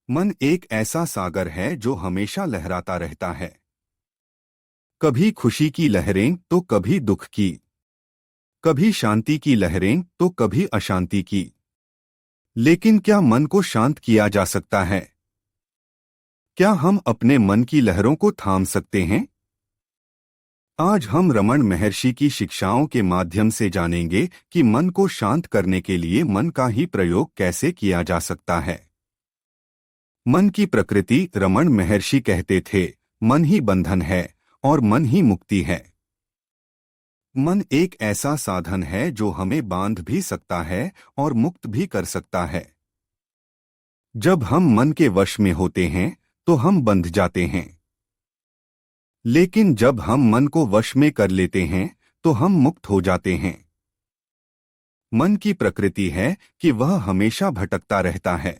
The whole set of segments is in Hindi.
मन एक ऐसा सागर है जो हमेशा लहराता रहता है। कभी खुशी की लहरें तो कभी दुख की, कभी शांति की लहरें तो कभी अशांति की। लेकिन क्या मन को शांत किया जा सकता है? क्या हम अपने मन की लहरों को थाम सकते हैं? आज हम रमण महर्षि की शिक्षाओं के माध्यम से जानेंगे कि मन को शांत करने के लिए मन का ही प्रयोग कैसे किया जा सकता है। मन की प्रकृति रमण महर्षि कहते थे, मन ही बंधन है और मन ही मुक्ति है। मन एक ऐसा साधन है जो हमें बांध भी सकता है और मुक्त भी कर सकता है। जब हम मन के वश में होते हैं तो हम बंध जाते हैं, लेकिन जब हम मन को वश में कर लेते हैं तो हम मुक्त हो जाते हैं। मन की प्रकृति है कि वह हमेशा भटकता रहता है।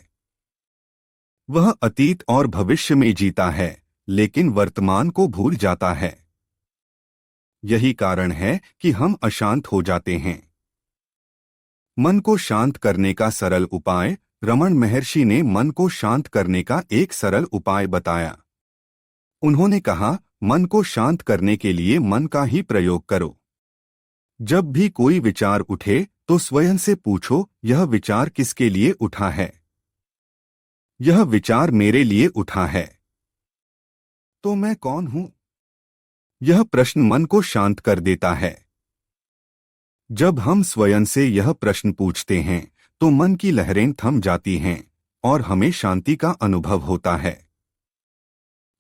वह अतीत और भविष्य में जीता है, लेकिन वर्तमान को भूल जाता है। यही कारण है कि हम अशांत हो जाते हैं। मन को शांत करने का सरल उपाय। रमण महर्षि ने मन को शांत करने का एक सरल उपाय बताया। उन्होंने कहा, मन को शांत करने के लिए मन का ही प्रयोग करो। जब भी कोई विचार उठे तो स्वयं से पूछो, यह विचार किसके लिए उठा है? यह विचार मेरे लिए उठा है तो मैं कौन हूं? यह प्रश्न मन को शांत कर देता है। जब हम स्वयं से यह प्रश्न पूछते हैं तो मन की लहरें थम जाती हैं और हमें शांति का अनुभव होता है।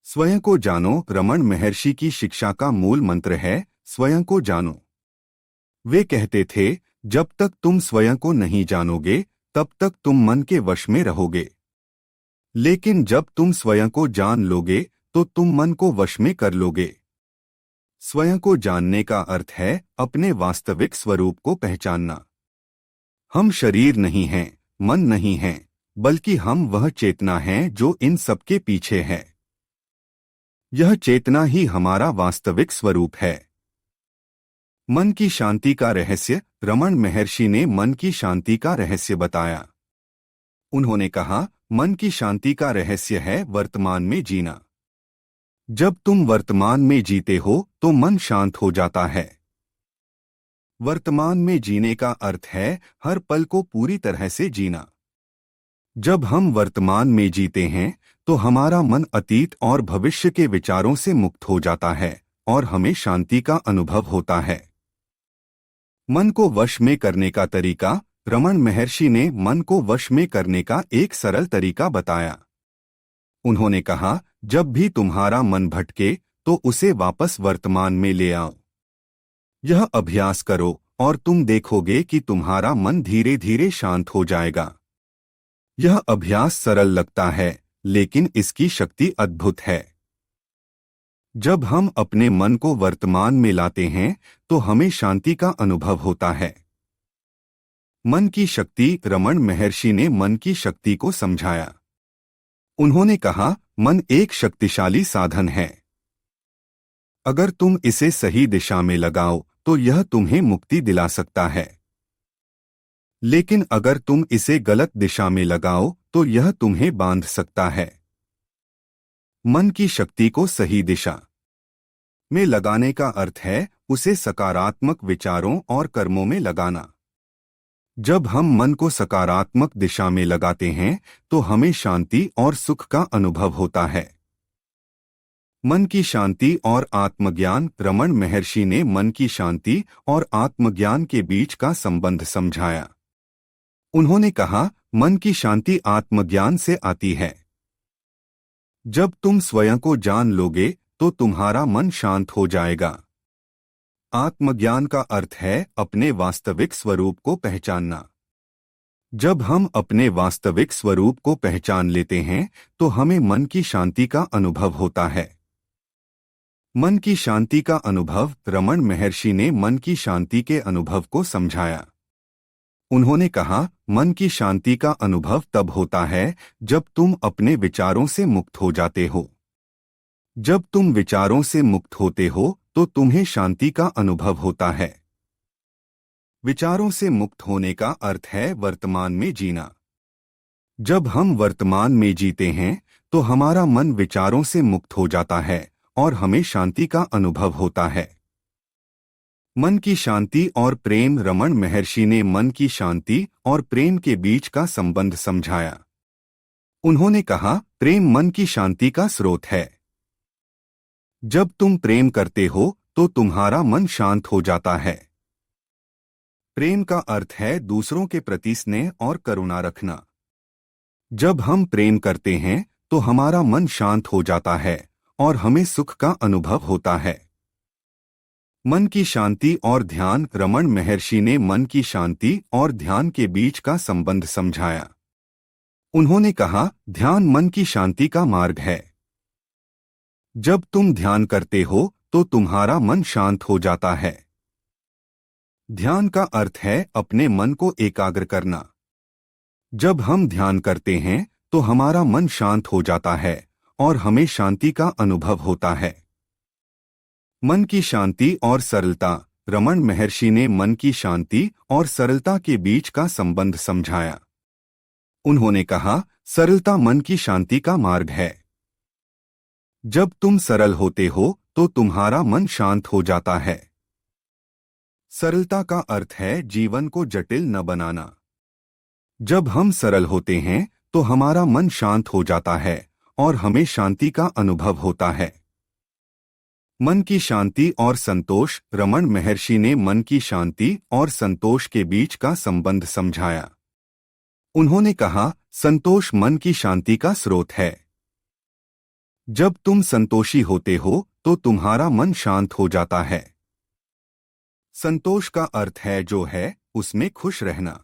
स्वयं को जानो रमण महर्षि की शिक्षा का मूल मंत्र है, स्वयं को जानो। वे कहते थे, जब तक तुम स्वयं को नहीं जानोगे तब तक तुम मन के वश में रहोगे, लेकिन जब तुम स्वयं को जान लोगे तो तुम मन को वश में कर लोगे। स्वयं को जानने का अर्थ है अपने वास्तविक स्वरूप को पहचानना। हम शरीर नहीं हैं, मन नहीं हैं, बल्कि हम वह चेतना हैं जो इन सबके पीछे है। यह चेतना ही हमारा वास्तविक स्वरूप है। मन की शांति का रहस्य। रमण महर्षि ने मन की शांति का रहस्य बताया। उन्होंने कहा, मन की शांति का रहस्य है वर्तमान में जीना। जब तुम वर्तमान में जीते हो तो मन शांत हो जाता है। वर्तमान में जीने का अर्थ है हर पल को पूरी तरह से जीना। जब हम वर्तमान में जीते हैं तो हमारा मन अतीत और भविष्य के विचारों से मुक्त हो जाता है और हमें शांति का अनुभव होता है। मन को वश में करने का तरीका। रमण महर्षि ने मन को वश में करने का एक सरल तरीका बताया। उन्होंने कहा, जब भी तुम्हारा मन भटके तो उसे वापस वर्तमान में ले आओ। यह अभ्यास करो और तुम देखोगे कि तुम्हारा मन धीरे धीरे शांत हो जाएगा। यह अभ्यास सरल लगता है, लेकिन इसकी शक्ति अद्भुत है। जब हम अपने मन को वर्तमान में लाते हैं तो हमें शांति का अनुभव होता है। मन की शक्ति। रमण महर्षि ने मन की शक्ति को समझाया। उन्होंने कहा, मन एक शक्तिशाली साधन है। अगर तुम इसे सही दिशा में लगाओ तो यह तुम्हें मुक्ति दिला सकता है, लेकिन अगर तुम इसे गलत दिशा में लगाओ तो यह तुम्हें बांध सकता है। मन की शक्ति को सही दिशा में लगाने का अर्थ है उसे सकारात्मक विचारों और कर्मों में लगाना। जब हम मन को सकारात्मक दिशा में लगाते हैं तो हमें शांति और सुख का अनुभव होता है। मन की शांति और आत्मज्ञान। रमण महर्षि ने मन की शांति और आत्मज्ञान के बीच का संबंध समझाया। उन्होंने कहा, मन की शांति आत्मज्ञान से आती है। जब तुम स्वयं को जान लोगे तो तुम्हारा मन शांत हो जाएगा। आत्मज्ञान का अर्थ है अपने वास्तविक स्वरूप को पहचानना। जब हम अपने वास्तविक स्वरूप को पहचान लेते हैं तो हमें मन की शांति का अनुभव होता है। मन की शांति का अनुभव। रमण महर्षि ने मन की शांति के अनुभव को समझाया। उन्होंने कहा, मन की शांति का अनुभव तब होता है जब तुम अपने विचारों से मुक्त हो जाते हो। जब तुम विचारों से मुक्त होते हो तो तुम्हें शांति का अनुभव होता है। विचारों से मुक्त होने का अर्थ है वर्तमान में जीना। जब हम वर्तमान में जीते हैं तो हमारा मन विचारों से मुक्त हो जाता है और हमें शांति का अनुभव होता है। मन की शांति और प्रेम। रमण महर्षि ने मन की शांति और प्रेम के बीच का संबंध समझाया। उन्होंने कहा, प्रेम मन की शांति का स्रोत है। जब तुम प्रेम करते हो तो तुम्हारा मन शांत हो जाता है। प्रेम का अर्थ है दूसरों के प्रति स्नेह और करुणा रखना। जब हम प्रेम करते हैं तो हमारा मन शांत हो जाता है और हमें सुख का अनुभव होता है। मन की शांति और ध्यान। रमण महर्षि ने मन की शांति और ध्यान के बीच का संबंध समझाया। उन्होंने कहा, ध्यान मन की शांति का मार्ग है। जब तुम ध्यान करते हो तो तुम्हारा मन शांत हो जाता है। ध्यान का अर्थ है अपने मन को एकाग्र करना। जब हम ध्यान करते हैं तो हमारा मन शांत हो जाता है और हमें शांति का अनुभव होता है। मन की शांति और सरलता। रमण महर्षि ने मन की शांति और सरलता के बीच का संबंध समझाया। उन्होंने कहा, सरलता मन की शांति का मार्ग है। जब तुम सरल होते हो तो तुम्हारा मन शांत हो जाता है। सरलता का अर्थ है जीवन को जटिल न बनाना। जब हम सरल होते हैं तो हमारा मन शांत हो जाता है और हमें शांति का अनुभव होता है। मन की शांति और संतोष। रमण महर्षि ने मन की शांति और संतोष के बीच का संबंध समझाया। उन्होंने कहा, संतोष मन की शांति का स्रोत है। जब तुम संतोषी होते हो तो तुम्हारा मन शांत हो जाता है। संतोष का अर्थ है जो है उसमें खुश रहना।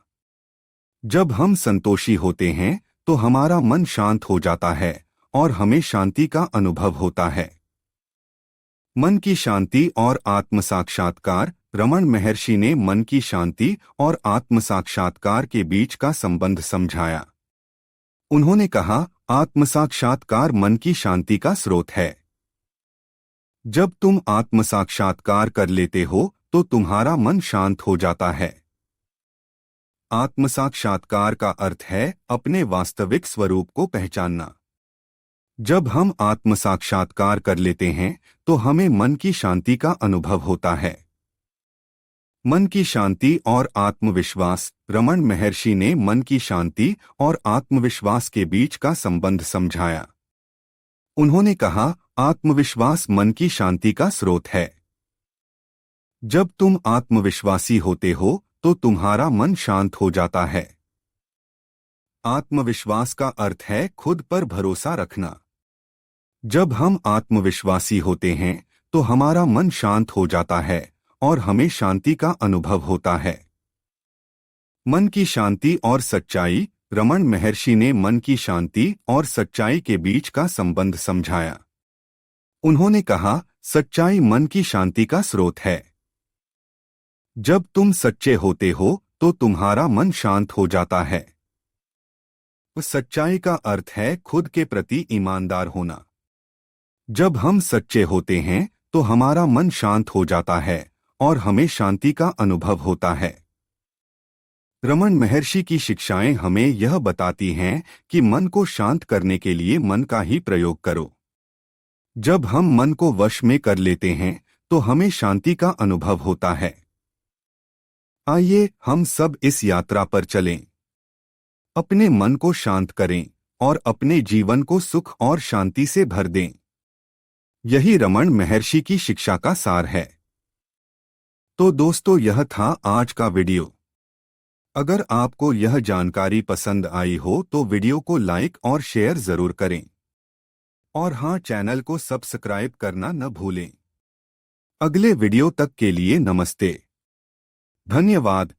जब हम संतोषी होते हैं तो हमारा मन शांत हो जाता है और हमें शांति का अनुभव होता है। मन की शांति और आत्म साक्षात्कार। रमण महर्षि ने मन की शांति और आत्म साक्षात्कार के बीच का संबंध समझाया। उन्होंने कहा, आत्म साक्षात्कार मन की शांति का स्रोत है। जब तुम आत्म साक्षात्कार कर लेते हो तो तुम्हारा मन शांत हो जाता है। आत्म साक्षात्कार का अर्थ है अपने वास्तविक स्वरूप को पहचानना। जब हम आत्म साक्षात्कार कर लेते हैं तो हमें मन की शांति का अनुभव होता है। मन की शांति और आत्मविश्वास। रमण महर्षि ने मन की शांति और आत्मविश्वास के बीच का संबंध समझाया। उन्होंने कहा, आत्मविश्वास मन की शांति का स्रोत है। जब तुम आत्मविश्वासी होते हो तो तुम्हारा मन शांत हो जाता है। आत्मविश्वास का अर्थ है खुद पर भरोसा रखना। जब हम आत्मविश्वासी होते हैं तो हमारा मन शांत हो जाता है और हमें शांति का अनुभव होता है। मन की शांति और सच्चाई। रमण महर्षि ने मन की शांति और सच्चाई के बीच का संबंध समझाया। उन्होंने कहा, सच्चाई मन की शांति का स्रोत है। जब तुम सच्चे होते हो तो तुम्हारा मन शांत हो जाता है। सच्चाई का अर्थ है खुद के प्रति ईमानदार होना। जब हम सच्चे होते हैं तो हमारा मन शांत हो जाता है और हमें शांति का अनुभव होता है। रमण महर्षि की शिक्षाएं हमें यह बताती हैं कि मन को शांत करने के लिए मन का ही प्रयोग करो। जब हम मन को वश में कर लेते हैं तो हमें शांति का अनुभव होता है। आइए हम सब इस यात्रा पर चलें। अपने मन को शांत करें और अपने जीवन को सुख और शांति से भर दें। यही रमण महर्षि की शिक्षा का सार है। तो दोस्तों, यह था आज का वीडियो। अगर आपको यह जानकारी पसंद आई हो तो वीडियो को लाइक और शेयर जरूर करें। और हाँ, चैनल को सब्सक्राइब करना न भूलें। अगले वीडियो तक के लिए नमस्ते। धन्यवाद।